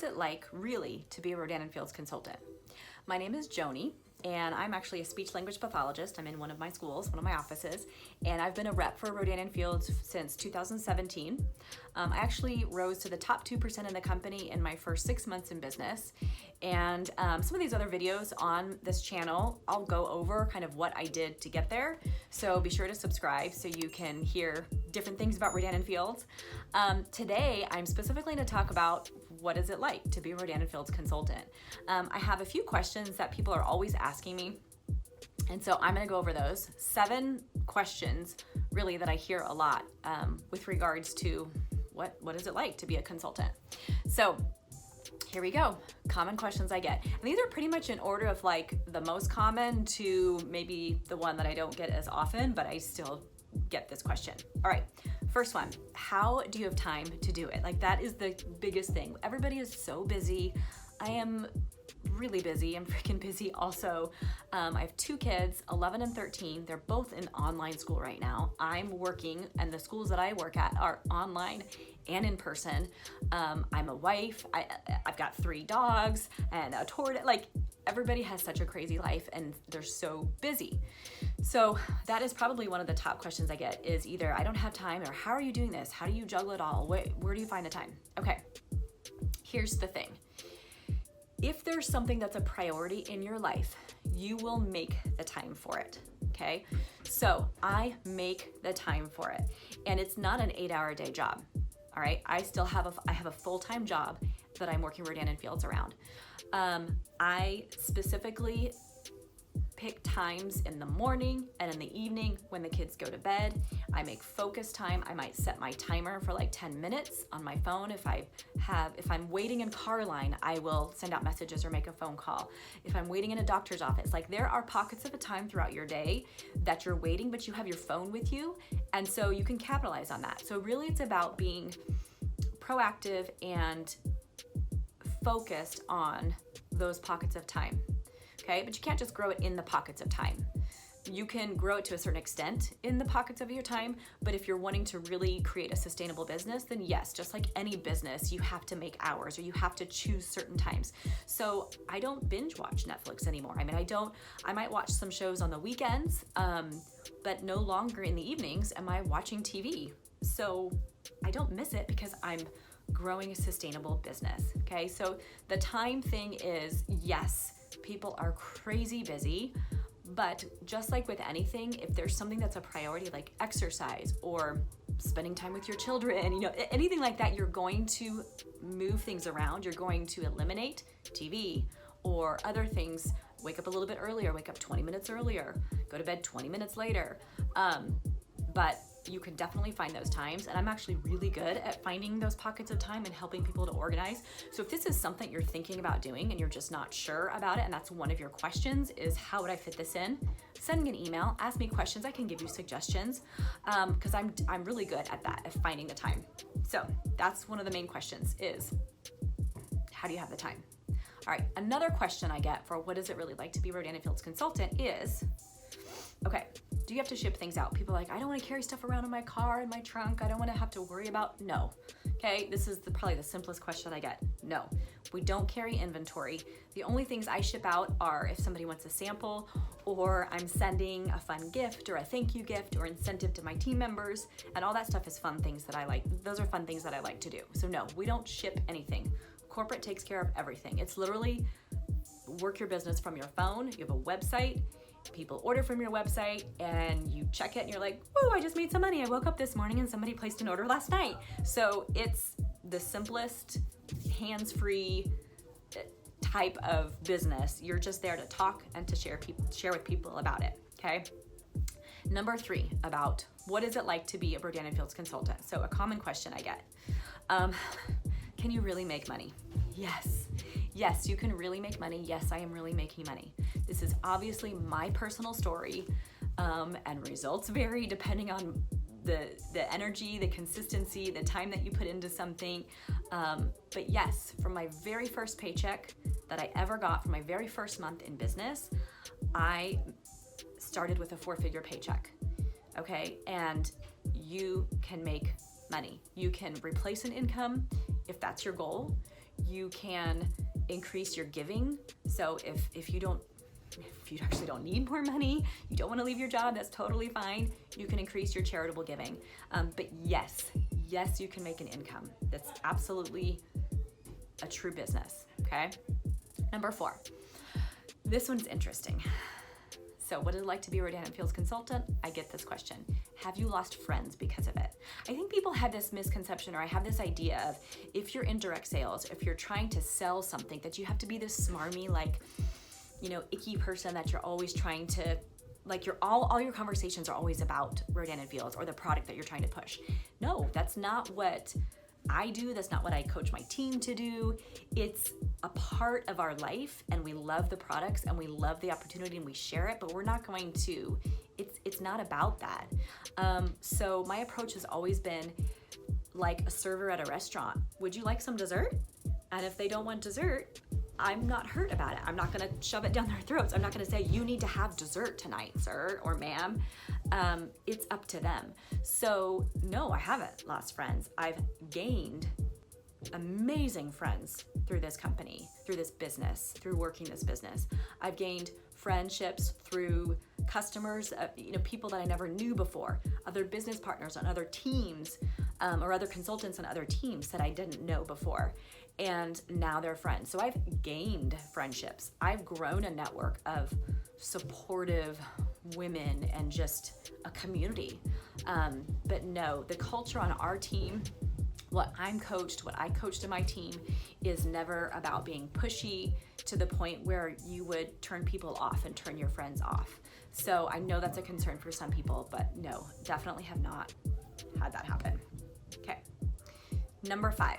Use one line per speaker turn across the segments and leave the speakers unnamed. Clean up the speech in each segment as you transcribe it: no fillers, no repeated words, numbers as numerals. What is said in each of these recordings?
it like really to be a Rodan and Fields consultant? My name is Joni, and I'm actually a speech language pathologist. I'm in one of my schools, one of my offices, and I've been a rep for Rodan and Fields since 2017. I actually rose to the top 2% in the company in my first 6 months in business. And some of these other videos on this channel, I'll go over kind of what I did to get there. So be sure to subscribe so you can hear different things about Rodan and Fields. Today, I'm specifically going to talk about what is it like to be a Rodan and Fields consultant. I have a few questions that people are always asking me, and so I'm going to go over those 7 questions really that I hear a lot with regards to what is it like to be a consultant. So here we go. Common questions I get. And these are pretty much in order of like the most common to maybe the one that I don't get as often, but I still get this question. All right. First one, how do you have time to do it? Like that is the biggest thing. Everybody is so busy. I am really busy. I'm freaking busy also. I have 2 kids, 11 and 13. They're both in online school right now. I'm working, and the schools that I work at are online and in person. I'm a wife. I've got 3 dogs and a tortoise. Like everybody has such a crazy life and they're so busy. So that is probably one of the top questions I get is either I don't have time or how are you doing this? How do you juggle it all? Where do you find the time? Okay, here's the thing. If there's something that's a priority in your life, you will make the time for it, okay? So I make the time for it, and it's not an 8-hour-a-day job, all right? I have a full-time job that I'm working Rodan and Fields around. I specifically pick times in the morning and in the evening when the kids go to bed. I make focus time. I might set my timer for like 10 minutes on my phone. If I'm waiting in car line, I will send out messages or make a phone call. If I'm waiting in a doctor's office, like there are pockets of a time throughout your day that you're waiting, but you have your phone with you. And so you can capitalize on that. So really it's about being proactive and focused on those pockets of time. Okay, but you can't just grow it in the pockets of time. You can grow it to a certain extent in the pockets of your time, but if you're wanting to really create a sustainable business, then yes, just like any business, you have to make hours or you have to choose certain times. So I don't binge watch Netflix anymore. I mean, I might watch some shows on the weekends, but no longer in the evenings am I watching TV. So I don't miss it because I'm growing a sustainable business. Okay, so the time thing is, yes, people are crazy busy, but just like with anything, if there's something that's a priority like exercise or spending time with your children, anything like that, you're going to move things around. You're going to eliminate TV or other things. Wake up a little bit earlier, wake up 20 minutes earlier, go to bed 20 minutes later. But you can definitely find those times, and I'm actually really good at finding those pockets of time and helping people to organize. So if this is something you're thinking about doing and you're just not sure about it, and that's one of your questions is how would I fit this in, send me an email, ask me questions. I can give you suggestions because I'm really good at that, at finding the time. So that's one of the main questions is how do you have the time? All right, another question I get for what is it really like to be a Rodan and Fields consultant is, okay, do you have to ship things out? People are like, I don't want to carry stuff around in my car, in my trunk. I don't want to have to worry about, no. Okay, this is probably the simplest question I get. No, we don't carry inventory. The only things I ship out are if somebody wants a sample or I'm sending a fun gift or a thank you gift or incentive to my team members, and all that stuff is fun things that I like. Those are fun things that I like to do. So no, we don't ship anything. Corporate takes care of everything. It's literally work your business from your phone. You have a website. People order from your website and you check it and you're like, whoa, I just made some money. I woke up this morning and somebody placed an order last night. So it's the simplest, hands-free type of business. You're just there to talk and to share with people about it, okay? Number 3, about what is it like to be a Rodan and Fields consultant? So a common question I get, can you really make money? Yes, you can really make money. Yes, I am really making money. This is obviously my personal story, and results vary depending on the energy, the consistency, the time that you put into something. But yes, from my very first paycheck that I ever got from my very first month in business, I started with a 4-figure paycheck. Okay, and you can make money. You can replace an income if that's your goal. You can increase your giving. So if you actually don't need more money, you don't want to leave your job, that's totally fine. You can increase your charitable giving. But yes, you can make an income. That's absolutely a true business, okay? Number 4, this one's interesting. So what is it like to be a Rodan and Fields consultant? I get this question. Have you lost friends because of it? I think people have this misconception, or I have this idea of, if you're in direct sales, if you're trying to sell something, that you have to be this smarmy, like, icky person that you're always trying to, like, all your conversations are always about Rodan and Fields or the product that you're trying to push. No, that's not what I do. That's not what I coach my team to do. It's a part of our life, and we love the products and we love the opportunity and we share it, but we're not going to, it's not about that. So my approach has always been like a server at a restaurant. Would you like some dessert? And if they don't want dessert, I'm not hurt about it. I'm not gonna shove it down their throats. I'm not gonna say, you need to have dessert tonight, sir or ma'am. It's up to them. So no, I haven't lost friends. I've gained amazing friends through this company, through this business, through working this business. I've gained friendships through customers, people that I never knew before, other business partners on other teams, or other consultants on other teams that I didn't know before. And now they're friends. So I've gained friendships. I've grown a network of supportive women and just a community. But no, the culture on our team, what I coached in my team, is never about being pushy to the point where you would turn people off and turn your friends off. So I know that's a concern for some people, but no, definitely have not had that happen. Okay. Number 5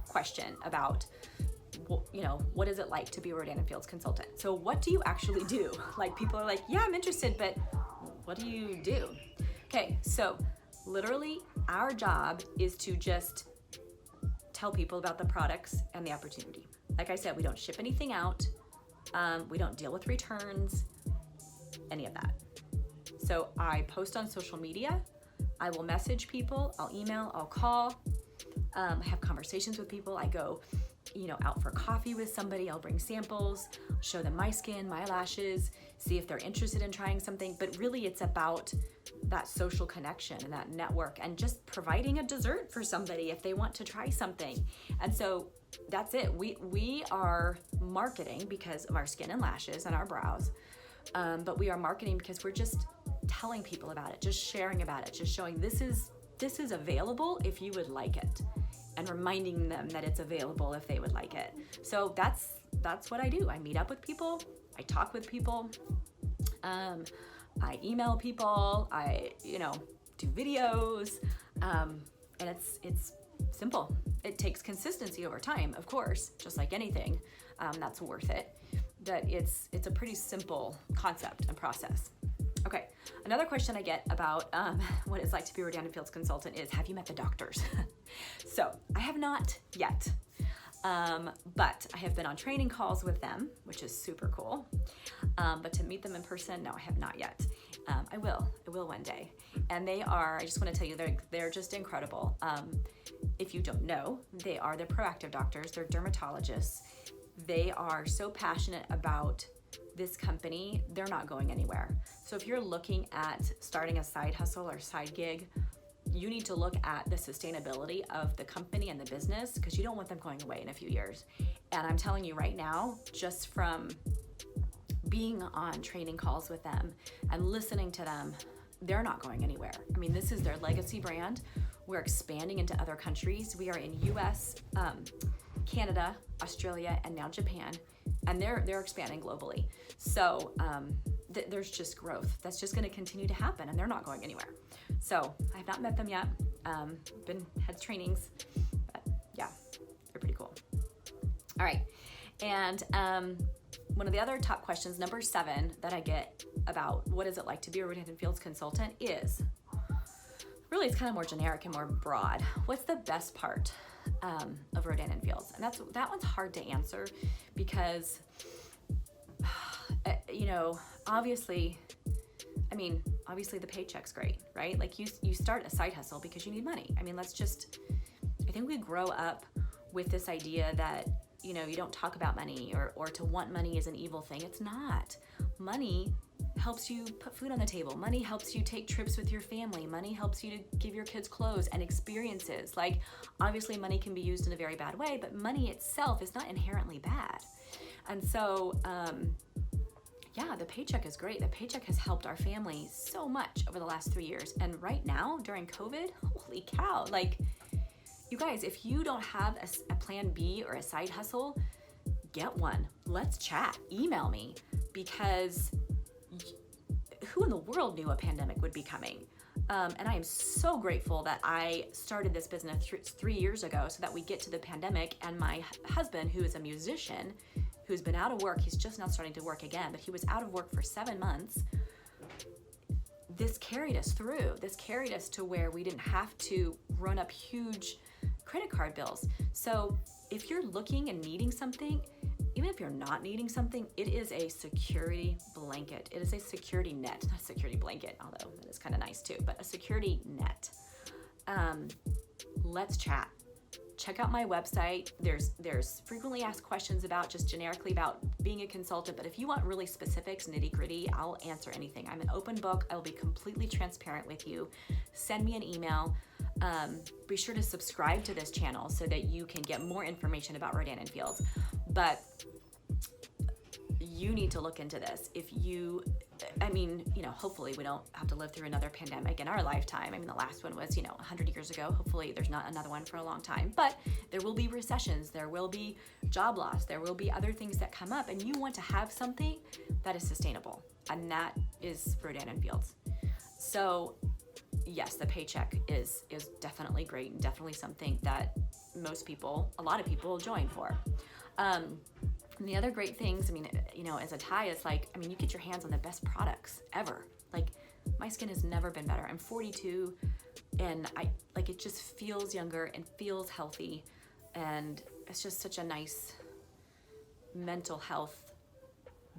question about, what is it like to be a Rodan and Fields consultant? So what do you actually do? Like, people are like, yeah, I'm interested, but what do you do? Okay, so literally our job is to just tell people about the products and the opportunity. Like I said, we don't ship anything out. We don't deal with returns, any of that. So I post on social media. I will message people. I'll email, I'll call. I have conversations with people. I go, out for coffee with somebody. I'll bring samples, show them my skin, my lashes, see if they're interested in trying something. But really it's about that social connection and that network, and just providing a dessert for somebody if they want to try something. And so that's it. We are marketing because of our skin and lashes and our brows. But we are marketing because we're just telling people about it, just sharing about it, just showing this is available if you would like it, and reminding them that it's available if they would like it. So that's what I do. I meet up with people, I talk with people, I email people, I do videos, and it's simple. It takes consistency over time, of course, just like anything that's worth it. But it's a pretty simple concept and process. Okay, another question I get about what it's like to be a Rodan and Fields consultant is, have you met the doctors? So I have not yet, but I have been on training calls with them, which is super cool. But to meet them in person, no, I have not yet. I will one day. And I just want to tell you, they're just incredible. If you don't know, they are the proactive doctors, they're dermatologists. They are so passionate about this company, they're not going anywhere. So if you're looking at starting a side hustle or side gig, you need to look at the sustainability of the company and the business, because you don't want them going away in a few years. And I'm telling you right now, just from being on training calls with them and listening to them, they're not going anywhere. I mean, this is their legacy brand. We're expanding into other countries. We are in US, Canada, Australia, and now Japan. And they're expanding globally. So there's just growth. That's just gonna continue to happen, and they're not going anywhere. So I have not met them yet. Had trainings, but yeah, they're pretty cool. All right, and one of the other top questions, number 7, that I get about what is it like to be a Rodan and Fields consultant is, really it's kind of more generic and more broad. What's the best part of Rodan and Fields? And that one's hard to answer because, obviously the paycheck's great, right? Like you start a side hustle because you need money. I mean, I think we grow up with this idea that you don't talk about money, or to want money is an evil thing. It's not. Money helps you put food on the table. Money helps you take trips with your family. Money helps you to give your kids clothes and experiences. Like, obviously money can be used in a very bad way, but money itself is not inherently bad. And so, the paycheck is great. The paycheck has helped our family so much over the last 3 years. And right now, during COVID, holy cow, like, you guys, if you don't have a plan B or a side hustle, get one. Let's chat. Email me, because who in the world knew a pandemic would be coming? And I am so grateful that I started this business 3 years ago so that we get to the pandemic. And my husband, who is a musician, who's been out of work, he's just now starting to work again, but he was out of work for 7 months. This carried us through. This carried us to where we didn't have to run up huge credit card bills. So if you're looking and needing something, even if you're not needing something, it is a security blanket. It is a security net, not a security blanket, although that is kind of nice too, but a security net. Let's chat. Check out my website. There's frequently asked questions about just generically about being a consultant, but if you want really specifics, nitty gritty, I'll answer anything. I'm an open book. I'll be completely transparent with you. Send me an email. Be sure to subscribe to this channel so that you can get more information about Rodan and Fields. But you need to look into this. Hopefully we don't have to live through another pandemic in our lifetime. The last one was, 100 years ago. Hopefully there's not another one for a long time, but there will be recessions, there will be job loss, there will be other things that come up, and you want to have something that is sustainable, and that is Rodan and Fields. So yes, the paycheck is definitely great, and definitely something that a lot of people join for. And the other great things, as a tie, it's like, you get your hands on the best products ever. Like, my skin has never been better. I'm 42, and it just feels younger and feels healthy, and it's just such a nice mental health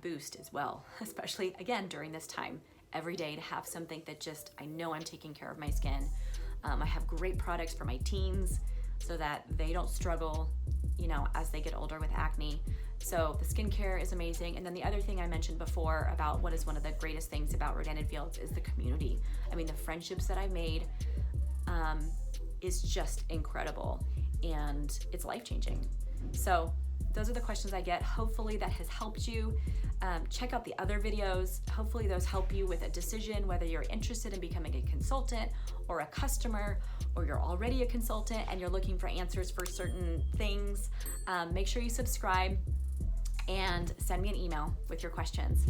boost as well, especially, again, during this time, every day, to have something that just, I know I'm taking care of my skin. I have great products for my teens so that they don't struggle, as they get older with acne. So the skincare is amazing. And then the other thing I mentioned before about what is one of the greatest things about Rodan and Fields is the community. The friendships that I've made is just incredible, and it's life-changing. So those are the questions I get. Hopefully that has helped you. Check out the other videos. Hopefully those help you with a decision, whether you're interested in becoming a consultant or a customer, or you're already a consultant and you're looking for answers for certain things. Make sure you subscribe and send me an email with your questions.